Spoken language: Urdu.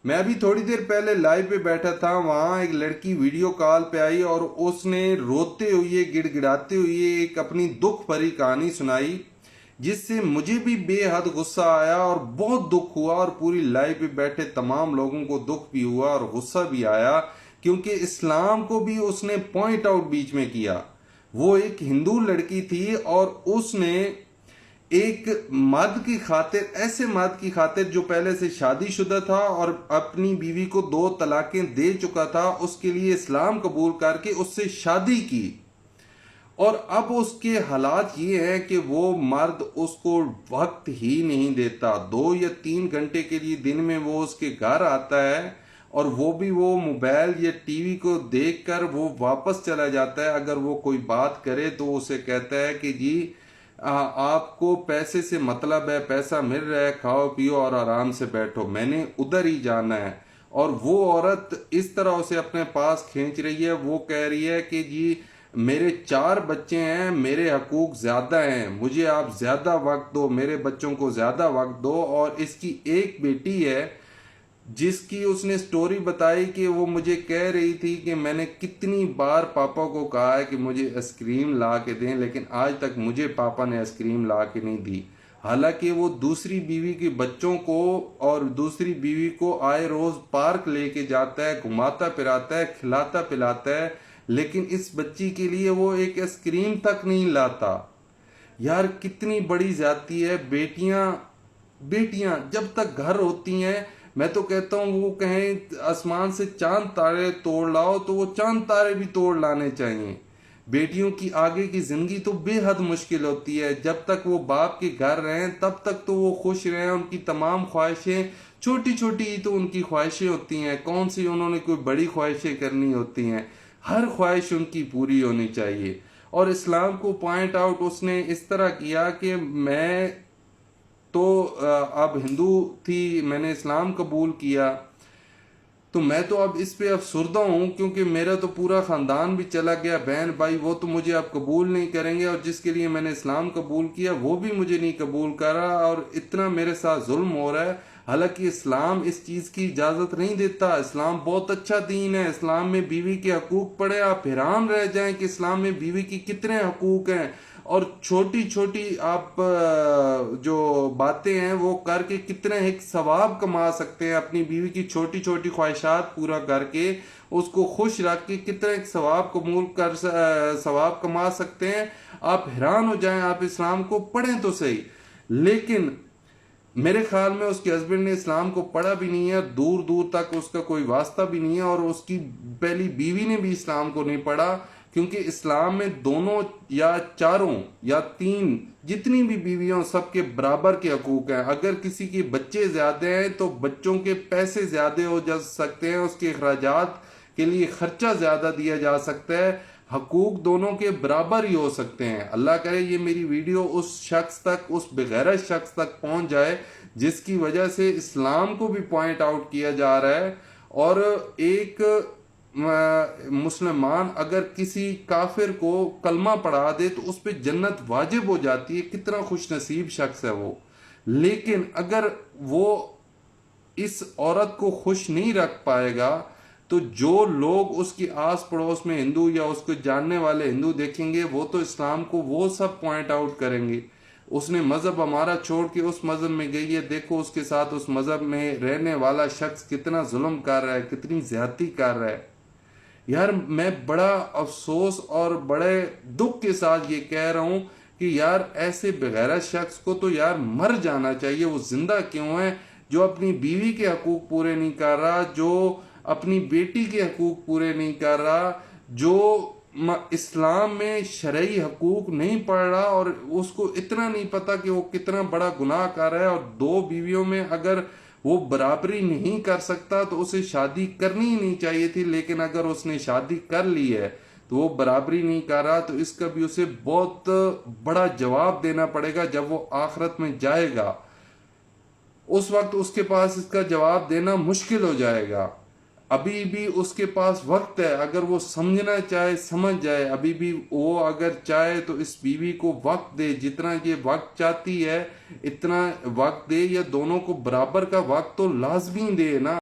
میں ابھی تھوڑی دیر پہلے لائیو پہ بیٹھا تھا، وہاں ایک لڑکی ویڈیو کال پہ آئی اور اس نے روتے ہوئے گڑ گڑاتے ہوئے ایک اپنی دکھ بھری کہانی سنائی، جس سے مجھے بھی بے حد غصہ آیا اور بہت دکھ ہوا، اور پوری لائیو پہ بیٹھے تمام لوگوں کو دکھ بھی ہوا اور غصہ بھی آیا، کیونکہ اسلام کو بھی اس نے پوائنٹ آؤٹ بیچ میں کیا۔ وہ ایک ہندو لڑکی تھی اور اس نے ایک مرد کی خاطر، ایسے مرد کی خاطر جو پہلے سے شادی شدہ تھا اور اپنی بیوی کو 2 طلاقیں دے چکا تھا، اس کے لیے اسلام قبول کر کے اس سے شادی کی، اور اب اس کے حالات یہ ہیں کہ وہ مرد اس کو وقت ہی نہیں دیتا۔ 2 یا 3 گھنٹے کے لیے دن میں وہ اس کے گھر آتا ہے، اور وہ بھی وہ موبائل یا ٹی وی کو دیکھ کر وہ واپس چلا جاتا ہے۔ اگر وہ کوئی بات کرے تو اسے کہتا ہے کہ جی آپ کو پیسے سے مطلب ہے، پیسہ مل رہا ہے، کھاؤ پیو اور آرام سے بیٹھو، میں نے ادھر ہی جانا ہے۔ اور وہ عورت اس طرح اسے اپنے پاس کھینچ رہی ہے، وہ کہہ رہی ہے کہ جی میرے 4 بچے ہیں، میرے حقوق زیادہ ہیں، مجھے آپ زیادہ وقت دو، میرے بچوں کو زیادہ وقت دو۔ اور اس کی ایک بیٹی ہے جس کی اس نے سٹوری بتائی کہ وہ مجھے کہہ رہی تھی کہ میں نے کتنی بار پاپا کو کہا ہے کہ مجھے آئس کریم لا کے دیں، لیکن آج تک مجھے پاپا نے آئس کریم لا کے نہیں دی۔ حالانکہ وہ دوسری بیوی کے بچوں کو اور دوسری بیوی کو آئے روز پارک لے کے جاتا ہے، گھماتا پھراتا ہے، کھلاتا پلاتا ہے، لیکن اس بچی کے لیے وہ ایک آئس کریم تک نہیں لاتا۔ یار کتنی بڑی زیادتی ہے۔ بیٹیاں جب تک گھر ہوتی ہیں، میں تو کہتا ہوں وہ کہیں آسمان سے چاند تارے توڑ لاؤ تو وہ چاند تارے بھی توڑ لانے چاہیے۔ بیٹیوں کی آگے کی زندگی تو بے حد مشکل ہوتی ہے۔ جب تک وہ باپ کے گھر رہیں تب تک تو وہ خوش رہیں، ان کی تمام خواہشیں چھوٹی چھوٹی تو ان کی خواہشیں ہوتی ہیں، کون سی انہوں نے کوئی بڑی خواہشیں کرنی ہوتی ہیں، ہر خواہش ان کی پوری ہونی چاہیے۔ اور اسلام کو پوائنٹ آؤٹ اس نے اس طرح کیا کہ میں تو اب ہندو تھی، میں نے اسلام قبول کیا، تو میں تو اب اس پہ افسردہ ہوں، کیونکہ میرا تو پورا خاندان بھی چلا گیا، بہن بھائی، وہ تو مجھے اب قبول نہیں کریں گے، اور جس کے لیے میں نے اسلام قبول کیا وہ بھی مجھے نہیں قبول کر رہا، اور اتنا میرے ساتھ ظلم ہو رہا ہے۔ حالانکہ اسلام اس چیز کی اجازت نہیں دیتا۔ اسلام بہت اچھا دین ہے، اسلام میں بیوی کے حقوق پڑھے آپ حیران رہ جائیں کہ اسلام میں بیوی کی کتنے حقوق ہیں، اور چھوٹی چھوٹی آپ جو باتیں ہیں وہ کر کے کتنے ایک ثواب کما سکتے ہیں، اپنی بیوی کی چھوٹی چھوٹی خواہشات پورا کر کے اس کو خوش رکھ کے کتنے ایک ثواب کما سکتے ہیں۔ آپ حیران ہو جائیں، آپ اسلام کو پڑھیں تو صحیح۔ لیکن میرے خیال میں اس کے ہسبینڈ نے اسلام کو پڑھا بھی نہیں ہے، دور دور تک اس کا کوئی واسطہ بھی نہیں ہے، اور اس کی پہلی بیوی نے بھی اسلام کو نہیں پڑھا، کیونکہ اسلام میں دونوں یا 4 یا 3 جتنی بھی بیویاں سب کے برابر کے حقوق ہیں۔ اگر کسی کے بچے زیادہ ہیں تو بچوں کے پیسے زیادہ ہو جا سکتے ہیں، اس کے اخراجات کے لیے خرچہ زیادہ دیا جا سکتا ہے، حقوق دونوں کے برابر ہی ہو سکتے ہیں۔ اللہ کرے یہ میری ویڈیو اس شخص تک، اس بغیرت شخص تک پہنچ جائے جس کی وجہ سے اسلام کو بھی پوائنٹ آؤٹ کیا جا رہا ہے، اور ایک مسلمان اگر کسی کافر کو کلمہ پڑھا دے تو اس پہ جنت واجب ہو جاتی ہے، کتنا خوش نصیب شخص ہے وہ۔ لیکن اگر وہ اس عورت کو خوش نہیں رکھ پائے گا تو جو لوگ اس کی آس پڑوس میں ہندو یا اس کو جاننے والے ہندو دیکھیں گے وہ تو اسلام کو وہ سب پوائنٹ آؤٹ کریں گے، اس نے مذہب ہمارا چھوڑ کے اس مذہب میں گئی ہے، دیکھو اس کے ساتھ اس مذہب میں رہنے والا شخص کتنا ظلم کر رہا ہے، کتنی زیادتی کر رہا ہے۔ یار میں بڑا افسوس اور بڑے دکھ کے ساتھ یہ کہہ رہا ہوں کہ یار ایسے بغیرت شخص کو تو یار مر جانا چاہیے، وہ زندہ کیوں ہے؟ جو اپنی بیوی کے حقوق پورے نہیں کر رہا، جو اپنی بیٹی کے حقوق پورے نہیں کر رہا، جو اسلام میں شرعی حقوق نہیں پڑھ رہا، اور اس کو اتنا نہیں پتا کہ وہ کتنا بڑا گناہ کر رہا ہے، اور 2 بیویوں میں اگر وہ برابری نہیں کر سکتا تو اسے شادی کرنی ہی نہیں چاہیے تھی، لیکن اگر اس نے شادی کر لی ہے تو وہ برابری نہیں کر رہا، تو اس کا بھی اسے بہت بڑا جواب دینا پڑے گا جب وہ آخرت میں جائے گا۔ اس وقت اس کے پاس اس کا جواب دینا مشکل ہو جائے گا۔ ابھی بھی اس کے پاس وقت ہے، اگر وہ سمجھنا چاہے سمجھ جائے، ابھی بھی وہ اگر چاہے تو اس بیوی کو وقت دے، جتنا یہ وقت چاہتی ہے اتنا وقت دے، یا دونوں کو برابر کا وقت تو لازمی دے نا۔